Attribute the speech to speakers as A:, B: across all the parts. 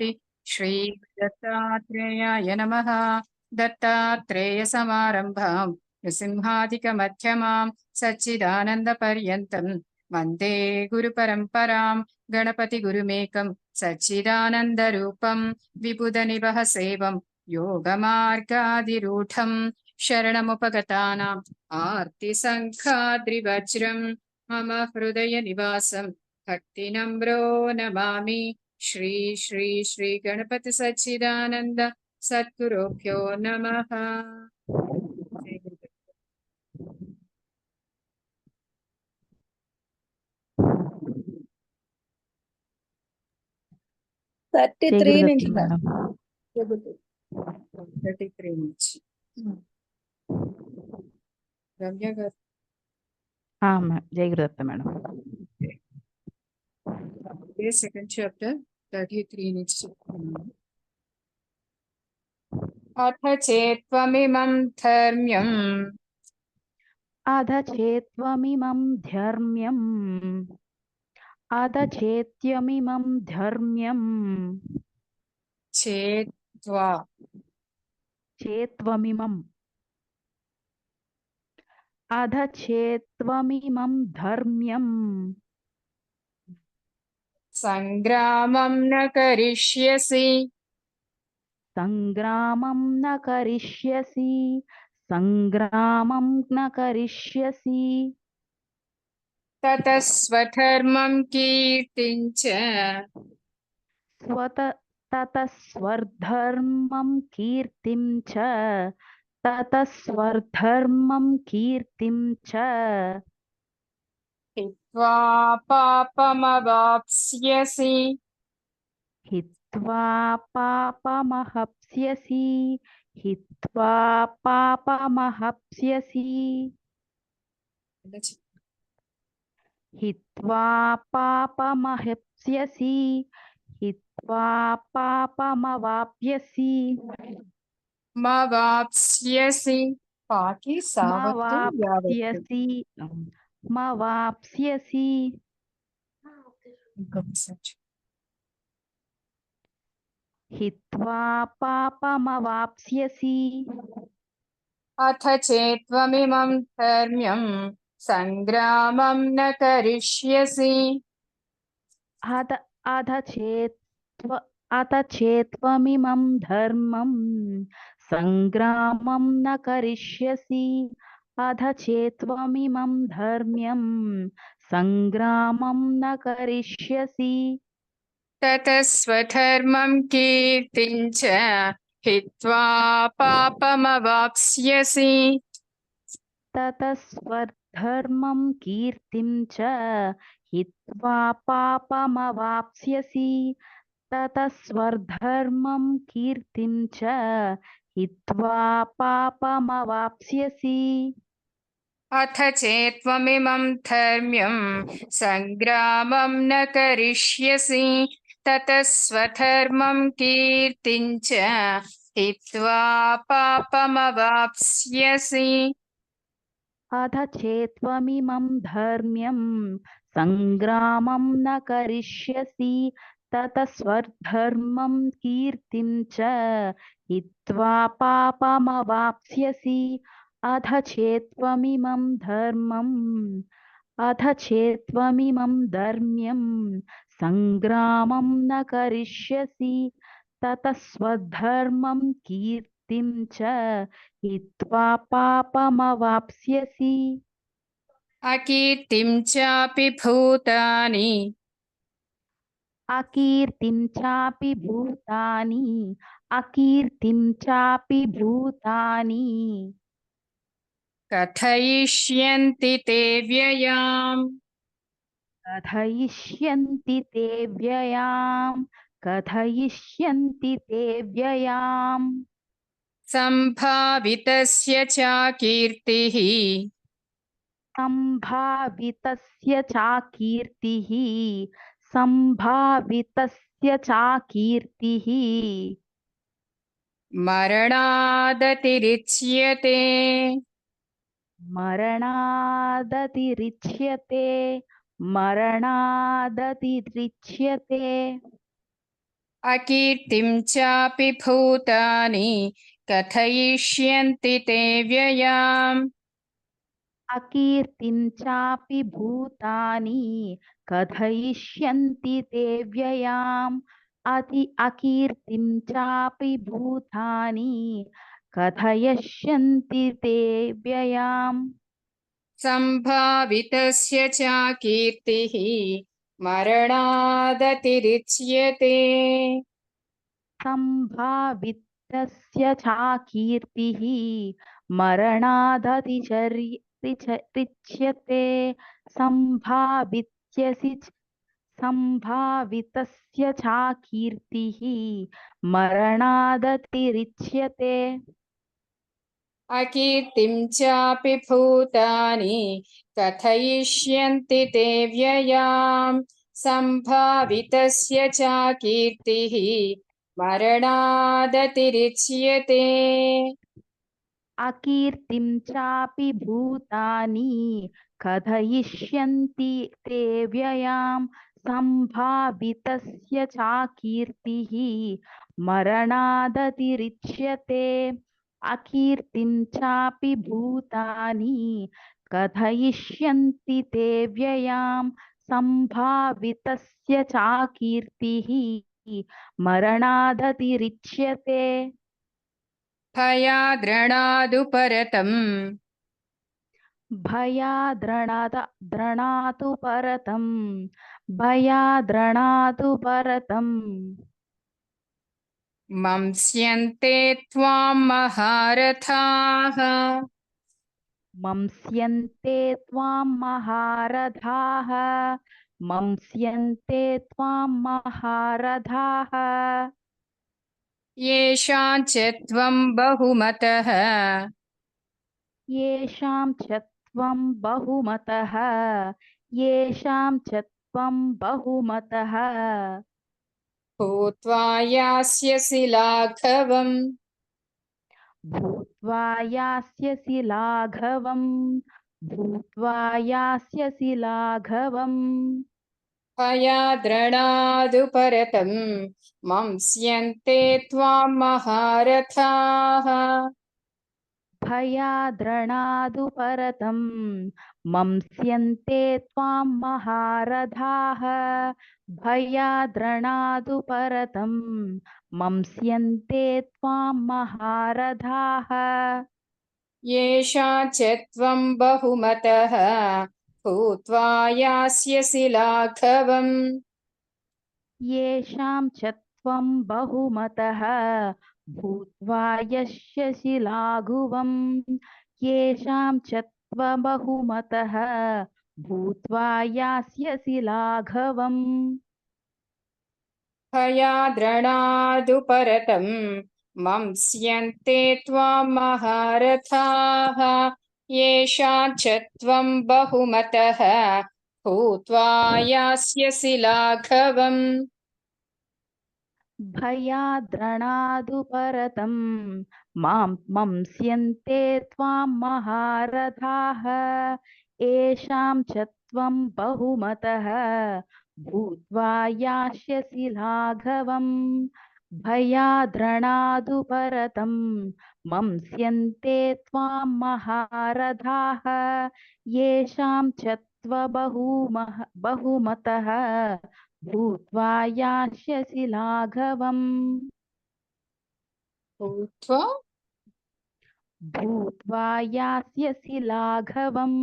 A: जगति। श्री दत्तात्रेयाय नमः। दत्तात्रेयसमारम्भां नृसिंहादिकमध्यमां सच्चिदानन्दपर्यन्तं वन्दे गुरुपरम्परां। गणपतिगुरुमेकं सच्चिदानन्दरूपं विबुधनिवहसेवं योगमार्गादिरूढं शरणमुपगतानाम् आर्तिसङ्खाद्रिवज्रं मम हृदयनिवासं भक्तिनम्रो नमामि। श्री श्री श्री गणपति सच्चिदानन्द सद्गुरुभ्यो नमः।
B: 33 నుంచి
C: మేడం
A: 33 నుంచి రమ్య గారు.
C: జై గురుదత్త మేడం.
A: సెకండ్ చాప్టర్ 33 నుంచి చెప్తున్నాను. అథ చేత్వమిమం ధర్మ్యం
C: అధచేత్వమిమం ధర్మ్యం అధచేత్యమిమం ధర్మ్యం
A: చేత్వా
C: చేత్వమిమం అధచేత్వమిమం ధర్మ్యం
A: సంగ్రామం న కరిష్యసి
C: సంగ్రామం న కరిష్యసి సంగ్రామం న కరిష్యసి
A: తతః స్వధర్మం కీర్తించ
C: తతః స్వధర్మం కీర్తిం చ తతః స్వధర్మం కీర్తిం చ
A: హిత్వా పాపమవాప్స్యసి
C: హిత్వా పాపమహప్స్యసి హిత్వా పాపమహప్స్యసి హిత్వా పాపమహప్స్యసి హిత్వా పాపమవాప్యసి
A: మవాప్స్యసి పాకి సావత్తు యావత్తు.
C: మవాప్స్యసి
A: ఇంకొకసారి.
C: హిత్వా పాపమవాప్స్యసి
A: అథ చేత్వమిమం ధర్మ్యం సంగ్రామం న కరిష్యసి
C: అథచేత్వమిమం ధర్మం సంగ్రామం న కరిష్యసి అథచేత్వమిమం ధర్మ్యం సంగ్రామం న కరిష్యసి
A: తతః స్వధర్మం కీర్తించ హిత్వా పాపమవాప్స్యసి
C: తతః స్వధర్మం కీర్తిం చ హిత్వా పాపమవాప్స్యసి తతః స్వధర్మం కీర్తిం చ హిత్వా పాపమవాప్స్యసి
A: అథ చేత్వమిమం ధర్మ్యం సంగ్రామం న కరిష్యసి తతః స్వధర్మం కీర్తించ హిత్వా పాపమవాప్స్యసి
C: అధచేత్వమిమం ధర్మ్యం సంగ్రామం న కరిష్యసి తతః స్వధర్మం కీర్తిం చ హిత్వా పాపమవాప్స్యసి అధచేత్వమిమం ధర్మ్యం సంగ్రామం న కరిష్యసి తతః స్వధర్మం కీర్తిం చ హిత్వా పాపమవాప్స్యసి
A: అకీర్తిం చాపి భూతాని
C: అకీర్తిం చాపి భూతాని
A: కథయిష్యంతి తే వ్యయాం
C: కథయిష్యంతి తే వ్యయాం
A: సంభావితస్య చ కీర్తిః
C: సంభావితస్య చ కీర్తిః
A: మరణాదతిరిచ్యతే
C: మరణాదతిరిచ్యతే
A: अकीर्तिं चापि भूतानि कथयिष्यन्ति ते व्ययाम्
C: अकीर्तिं चापि भूतानि कथयिष्यन्ति ते व्ययाम् अकीर्तिं चापि भूतानि कथयिष्यन्ति ते व्ययाम्
A: सम्भावितस्य च कीर्तिः मरणादतिरिच्यते
C: सम्भावितस्य चाकीर्तिः मरणादतिरिच्यते सम्भावितस्य चाकीर्तिः मरणादतिरिच्यते
A: अकीर्तिं चापि भूतानि कथयिष्यन्ति ते व्ययाम् सम्भावितस्य च कीर्तिः मरणादतिरिच्यते
C: अकीर्तिं चापि भूतानि कथयिष्यन्ति ते व्ययाम् सम्भावितस्य चाकीर्तिः मरणादतिरिच्यते अकीर्तिं चापि भूतानि कथयिष्यन्ति ते व्ययाम् सम्भावितस्य चाकीर्तिः मरणादतिरिच्यते
A: भयाद्रणादुपरतम्
C: द्रणातु परतम् भयाद्रणातु परतम्
A: मंस्यन्ते त्वां महारथाः
C: मंस्यन्ते त्वां महारथाः मंस्यन्ते त्वां महारथाः
A: येषां च त्वं बहुमतः
C: येषां च त्वं बहुमतः येषां च त्वं बहुमतः
A: भूत्वा यास्यसि लाघवम्
C: भूत्वा यास्यसि लाघवम् भूत्वा यास्यसि लाघवम्
A: भयाद्रणादुपरतम् मंस्यन्ते त्वां महारथाः
C: भयाद्रणादु परतम् मंस्यन्ते त्वां महारथाः भयाद्रणादु परतम् मंस्यन्ते त्वां महारथाः
A: येषां च त्वं बहुमतः भूत्वा यास्यसि लाघवम्
C: येषां च त्वं बहुमतः भूत्वा यस्यसि लाघवम् येषां च त्वं बहुमतः भूत्वा यास्यसि लाघवम्
A: भयाद्रणादुपरतम् मंस्यन्ते त्वां महारथाः येषां च त्वं बहुमतः भूत्वा यास्यसि लाघवम्
C: भयाद्रणादु परतम् मंस्यन्ते त्वां महारथाः येषां च त्वं बहुमतः भूत्वा यास्यसि लाघवम् भयाद्रणादु परतम् मंस्यन्ते त्वां महारथाः येषां च बहुमतः भूत्वा यास्यसि लाघवम् भूत्वा यास्यसि लाघवम्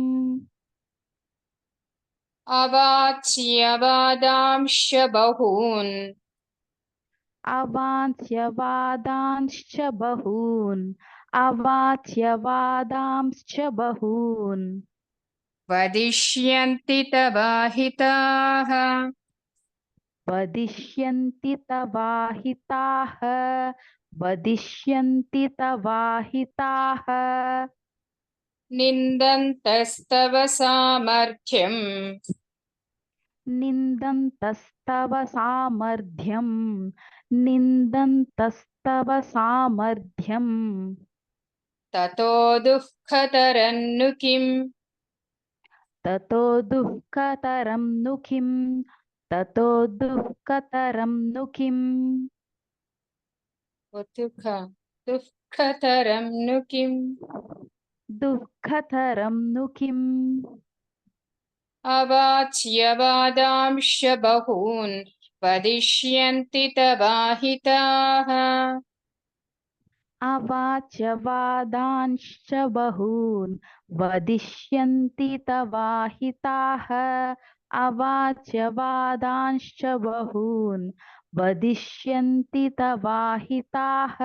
A: अवाच्यवादांश्च बहून्
C: अवाच्यवादांश्च बहून् अवाच्यवादांश्च बहून्
A: वदिष्यन्ति तवाहिताः
C: वदिष्यन्ति तवाहिताः वदिष्यन्ति तवाहिताः
A: निन्दन्तस्तव सामर्थ्यम्
C: निन्दन्तस्तव सामर्थ्यम् निन्दन्तस्तव सामर्थ्यम्
A: ततो दुःखतरन्नु किम्
C: ततो दुःखतरं नु किम् ततो दुःखतरं नु किम्
A: दुःखतरं नु किम्
C: दुःखतरं नु किम्
A: अवाच्यवादांश्च बहून् वदिष्यन्ति तवाहिताः
C: अवाच्यवादांश्च बहून् वदिष्यन्ति तवाहिताः अवाच्यवादांश्च बहून् वदिष्यन्ति तवाहिताः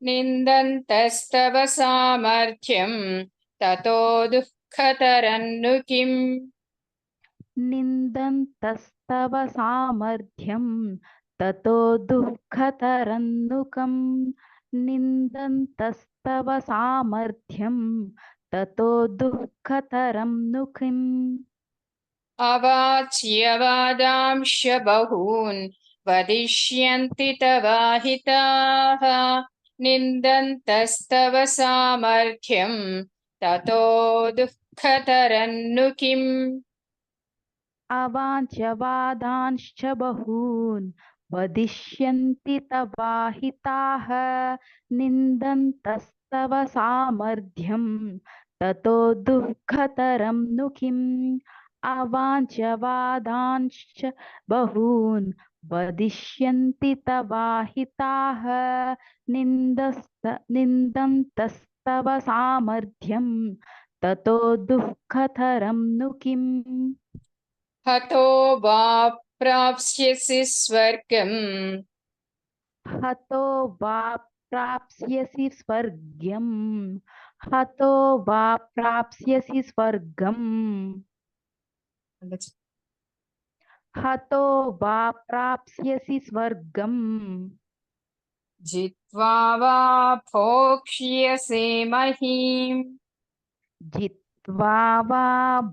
A: निन्दन्तस्तव सामर्थ्यं ततो दुःखतरं नु किम्
C: निन्दन्तस्तव सामर्थ्यं ततो दुःखतरं नु कम् निन्दन्तस्तव सामर्थ्यं ततो दुःखतरं नु किम्
A: अवाच्यवादांश्च बहून् वदिष्यन्ति तवाहिताः निन्दन्तस्तव सामर्थ्यं ततो दुःखतरं नु किम्
C: अवाच्यवादांश्च बहून् वदिष्यन्ति तवाहिताः निन्दन्तस्तव सामर्थ्यं ततो दुःखतरं नु किम् अवाच्यवादांश्च बहून् वदिष्यन्ति तवाहिताः निन्दन्तस्तव सामर्थ्यं ततो दुःखतरं नु किम्
A: हतो वा प्राप्स्यसि स्वर्गम्
C: हतो वा प्राप्स्यसि स्वर्ग्यम् हतो वा प्राप्स्यसि स्वर्गम् हतो वा प्राप्स्यसि स्वर्गम्
A: जित्वा वा भोक्ष्यसे महीम्
C: जित्वा वा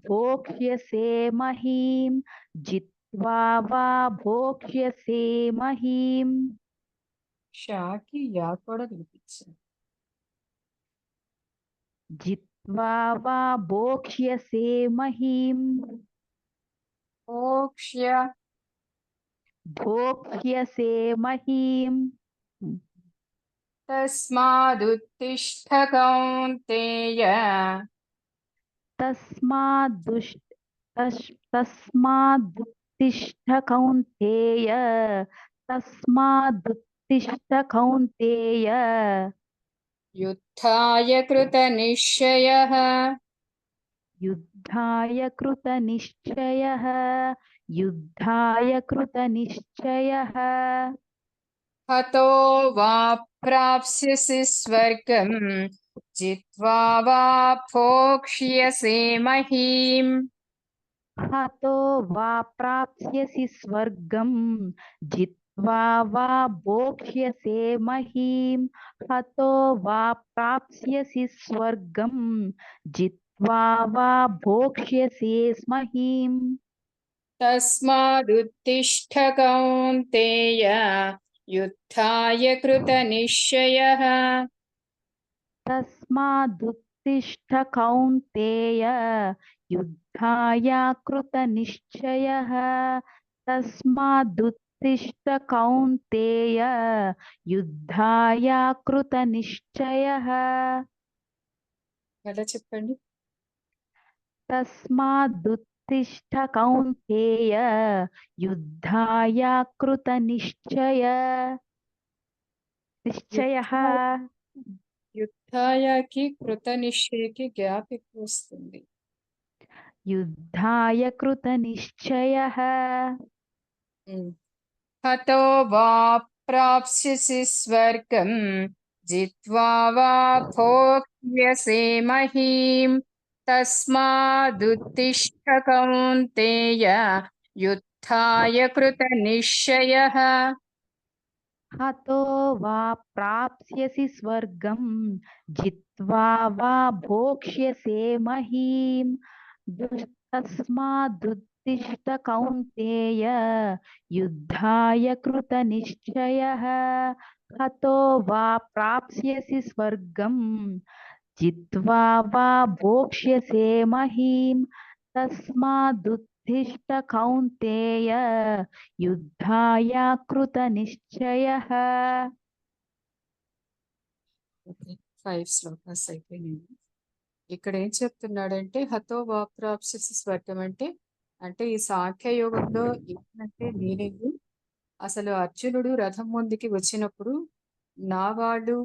C: भोक्ष्यसे महीम् जित्वा वा भोक्ष्यसे महीम्
A: షాకి యా కూడా వినిపించింది
C: जित्वा वा भोक्ष्यसे महीम्
A: భోక్ష్య
C: भोक्ष्यसे महीम्
A: तस्मादुत्तिष्ठ कौन्तेय
C: तस्मादुत्तिष्ठ कौन्तेय तस्मादुत्तिष्ठ कौन्तेय
A: युद्धाय कृतनिश्चयः
C: युद्धाय कृतनिश्चयः युद्धाय कृतनिश्चयः
A: हतो वा प्राप्स्यसि स्वर्गम् जित्वा वा भोक्ष्यसे महीम्
C: हतो वा प्राप्स्यसि स्वर्गम् जित्वा वा भोक्ष्यसे महीम् हतो वा प्राप्स्यसि स्वर्गम् जित्वा वा भोक्ष्यसे महीम्
A: तस्मादुत्तिष्ठ कौन्तेय युद्धाय कृतनिश्चयः
C: तस्मादुत्तिष्ठ कौन्तेय युद्धाय कृतनिश्चयः तस्मादुत्तिष्ठ कौन्तेय युद्धाय कृतनिश्चयः
A: మళ్ళా చెప్పండి
C: तस्मादुत्तिष्ठ कौन्तेय युद्धाय निश्चयः
A: యుద్ధాయకి కృతనిశ్చయకి గ్యాప్ ఎక్కువ వస్తుంది
C: युद्धाय कृतनिश्चयः
A: हतो वा प्राप्स्यसि स्वर्गम् जित्वा वा भोक्ष्यसे महीम् तस्मादुत्तिष्ठ कौन्तेय युद्धाय कृतनिश्चयः
C: हतो वा प्राप्स्यसि स्वर्गम् जित्वा वा भोक्ष्यसे महीम् तस्मादुत्तिष्ठ कौन्तेय युद्धाय कृतनिश्चयः हतो वा प्राप्स्यसि स्वर्गम् जित्वा वा भोक्ष्यसे महीम् तस्मादुत्तिष्ठ ఉత్తిష్ట కౌంతేయ యుద్ధాయ కృతనిశ్చయః.
A: ఓకే, 5 శ్లోకాస్ అయిపోయినాయి. ఇక్కడ ఏం చెప్తున్నాడంటే హతో వాప్రాప్స్యసి స్వర్గం అంటే ఈ సాంఖ్యయోగంలో ఏంటంటే మీనింగ్, అసలు అర్జునుడు రథం ముందుకి వచ్చినప్పుడు నా వాళ్ళు,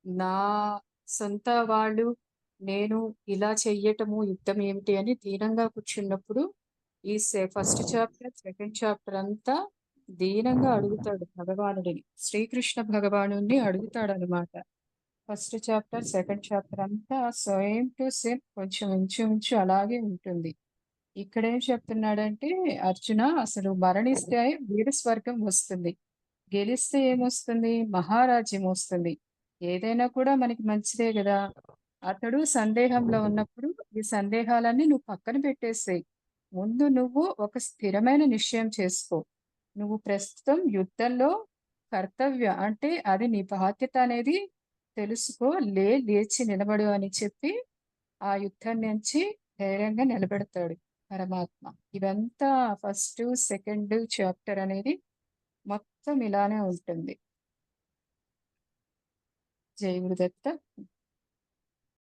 A: నా సొంత వాళ్ళు, నేను ఇలా చెయ్యటము యుద్ధం ఏమిటి అని దీనంగా కూర్చున్నప్పుడు ఈ ఫస్ట్ చాప్టర్ సెకండ్ చాప్టర్ అంతా దీనంగా అడుగుతాడు భగవానుడిని, శ్రీకృష్ణ భగవానుడిని అడుగుతాడు అనమాట. ఫస్ట్ చాప్టర్ సెకండ్ చాప్టర్ అంతా సేమ్ టు సేమ్, కొంచెం ఇంచు అలాగే ఉంటుంది. ఇక్కడ ఏం చెప్తున్నాడంటే అర్జున, అసలు మరణిస్తే వీర స్వర్గం వస్తుంది, గెలిస్తే ఏమొస్తుంది, మహారాజ్యం వస్తుంది, ఏదైనా కూడా మనకి మంచిదే కదా. అతడు సందేహంలో ఉన్నప్పుడు ఈ సందేహాలన్నీ నువ్వు పక్కన పెట్టేసేయ్. ముందు నువ్వు ఒక స్థిరమైన నిశ్చయం చేసుకో. నువ్వు ప్రస్తుతం యుద్ధంలో కర్తవ్య అంటే అది నీ బాధ్యత అనేది తెలుసుకో, లేచి నిలబడు అని చెప్పి ఆ యుద్ధం నుంచి ధైర్యంగా నిలబెడతాడు పరమాత్మ. ఇదంతా ఫస్ట్ సెకండ్ చాప్టర్ అనేది మొత్తం ఇలానే ఉంటుంది. జై గురుదత్త.